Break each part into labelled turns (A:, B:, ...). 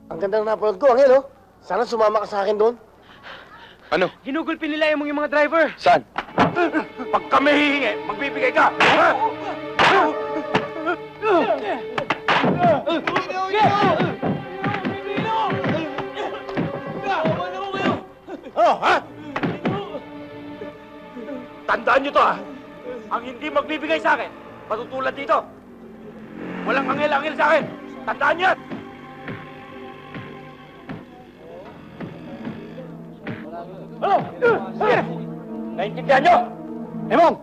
A: Ang ganda ng napanood ko, Angel, oh. Sana sumama ka sa akin doon.
B: Ano?
C: Ginugulpi nila yung mga driver.
B: Saan?
D: Pag kami hihingi, magbibigay ka! Ha? Oh, ha? Tandaan nyo to, ha? Ang hindi magbibigay sa akin, matutulad dito. Walang angel-angel sa akin. Tandaan nyo yan! Ano? Naintindihan nyo? Emong!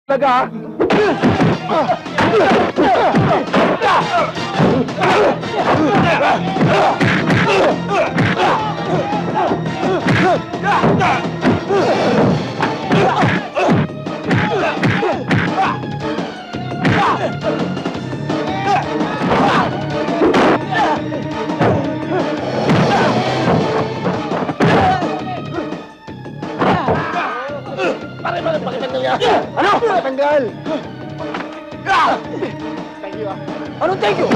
D: Talaga, ha?
A: Ano? Patanggal! Thank you, ah. Anong thank you?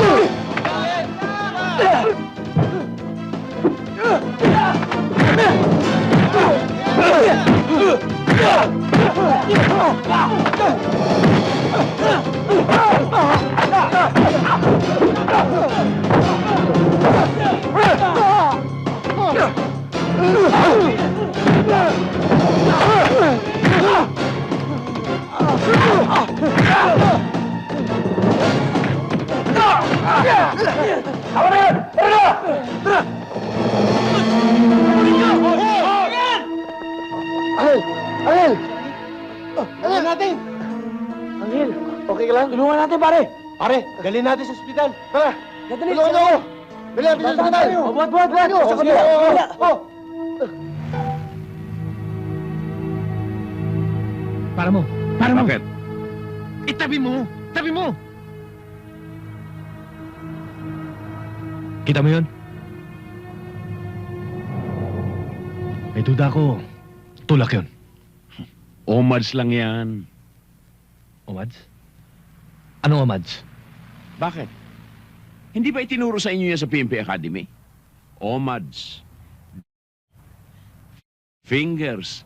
D: Tama na yan! Tara na!
A: Angel! Angel! Angel natin! Angel, okay ka lang? Tulungan natin, pare! Pare, dalhin natin sa ospital. Tara! Tulungan niyo ako! Dalhin natin sa ospital! Buhat! Sa kabila!
C: Para mo. Para mo.
B: Bakit?
C: Itabi mo. Tabi mo. Kita mo yun? May duda ko. Tulak yun.
B: Omads lang yan.
C: Omads? Anong Omads?
B: Bakit? Hindi ba itinuro sa inyo yan sa PNP Academy? Omads. Fingers.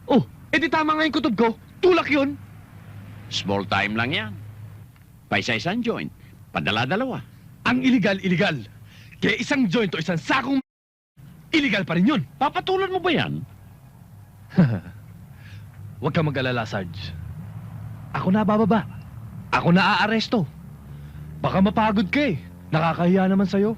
C: Oh, edi tama nga yung kutob ko. Tulak yun.
B: Small time lang yan. Paisa-isang joint. Padala-dalawa.
C: Ang illegal. Kaya isang joint o isang sakong illegal pa rin yun.
B: Papatulan mo ba yan?
C: Huwag kang mag-alala, Sarge. Ako na bababa. Ako na aaresto. Baka mapagod ka eh. Nakakahiya naman sa'yo.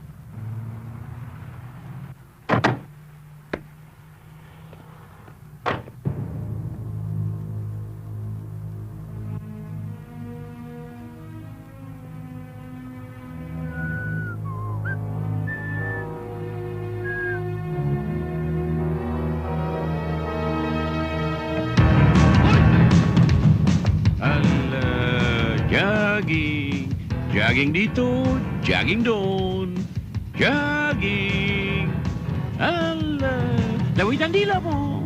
B: Jogging. Jogging dito, jogging doon. Jogging. Ala, lawit ang dila mo.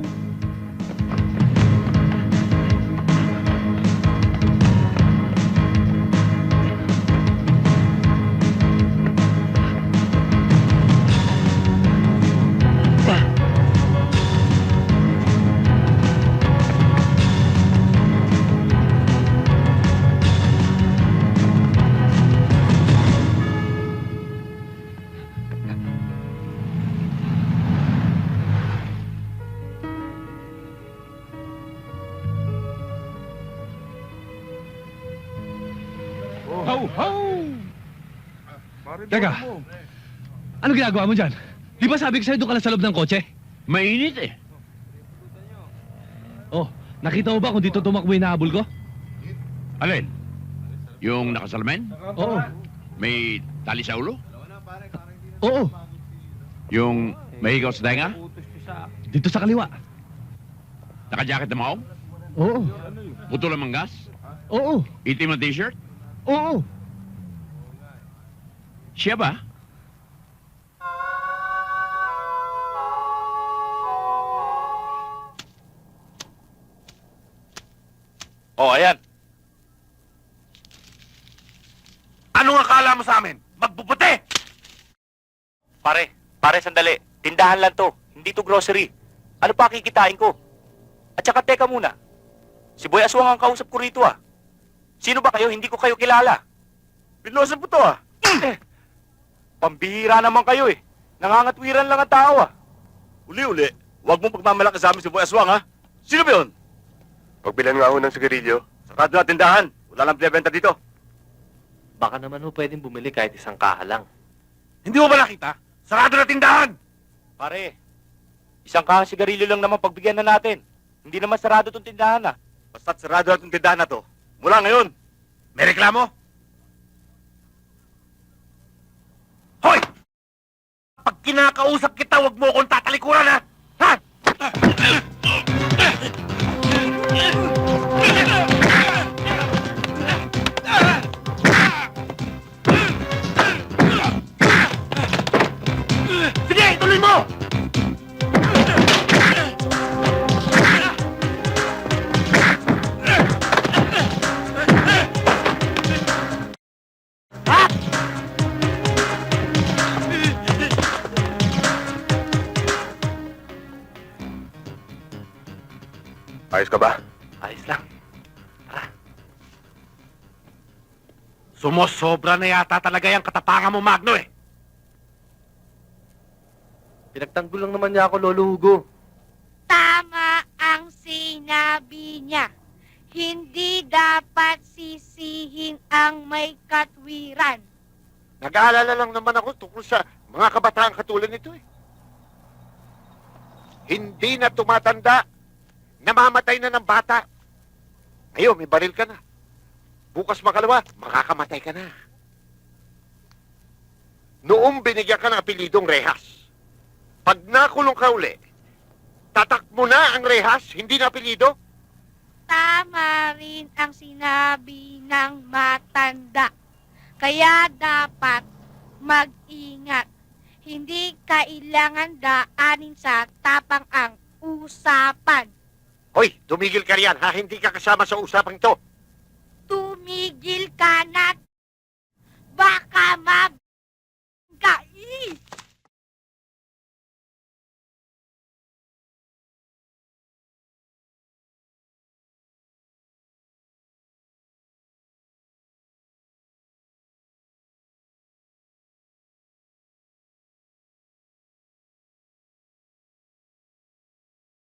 C: Ho, ho! Teka, ano ginagawa mo dyan? Di ba sabi ko sa'yo doon ka lang sa loob ng kotse?
B: Mainit eh.
C: Oh, nakita mo ba kung dito tumakbo yung nahabol ko?
B: Alin? Yung nakasalamin?
C: Oo.
B: May tali sa ulo?
C: Oo,
B: Yung mahigaw sa tenga?
C: dito sa kaliwa.
B: Naka-jacket na maong?
C: Oo,
B: Putol ang manggas?
C: oo,
B: Itim na t-shirt?
C: oo.
B: Siya ba?
D: Oh, ayan. Anong akala mo sa amin? puputi! Pare, sandali. Tindahan lang to. Hindi to grocery. Ano pa kikitain ko? At saka teka muna. Si Boy Aswang ang kausap ko rito ah. Sino ba kayo? Hindi ko kayo kilala. Pinlosap ko to ah. Pambihira naman kayo eh. Nangangatwiran lang ang tao ah. Uli-uli, huwag mong pagmamalaki sa amin si Boy Aswang ha. Sino ba yun?
A: Pagbilan nga ho ng sigarilyo.
D: Sarado na tindahan. Wala lang pinabenta dito.
E: Baka naman ho pwedeng bumili kahit isang kaha lang.
D: Hindi mo ba nakita? Sarado na tindahan! Pare, isang kahang sigarilyo lang naman pagbigyan na natin. Hindi naman sarado tong tindahan ah. Basta't sarado na tong tindahan na to. Mula ngayon, may reklamo? Hoy! Pag kinakausap kita, huwag mo akong tatalikuran ha! Ha? Sige, tuloy mo!
A: Ayos ka ba?
E: Ayos lang.
D: Sumosobra na yata talaga yung katapangan mo, Magno eh.
E: Pinagtanggol lang naman niya ako, Lolo Hugo.
F: Tama ang sinabi niya. Hindi dapat sisihin ang may katwiran.
A: Nag-aalala lang naman ako tungkol sa mga kabataan katulad nito eh. Hindi na tumatanda. Namamatay na ng bata. Ngayon, may baril ka na. Bukas makalawa, makakamatay ka na. Noong binigyan ka ng apelidong Rehas, pag nakulong ka uli, tatak mo na ang Rehas, hindi na apelido?
F: Tama rin ang sinabi ng matanda. Kaya dapat mag-ingat. Hindi kailangan daanin sa tapang ang usapan.
A: Hoy, tumigil ka riyan, ha? Hindi ka kasama sa usapang ito.
F: Tumigil ka na. Baka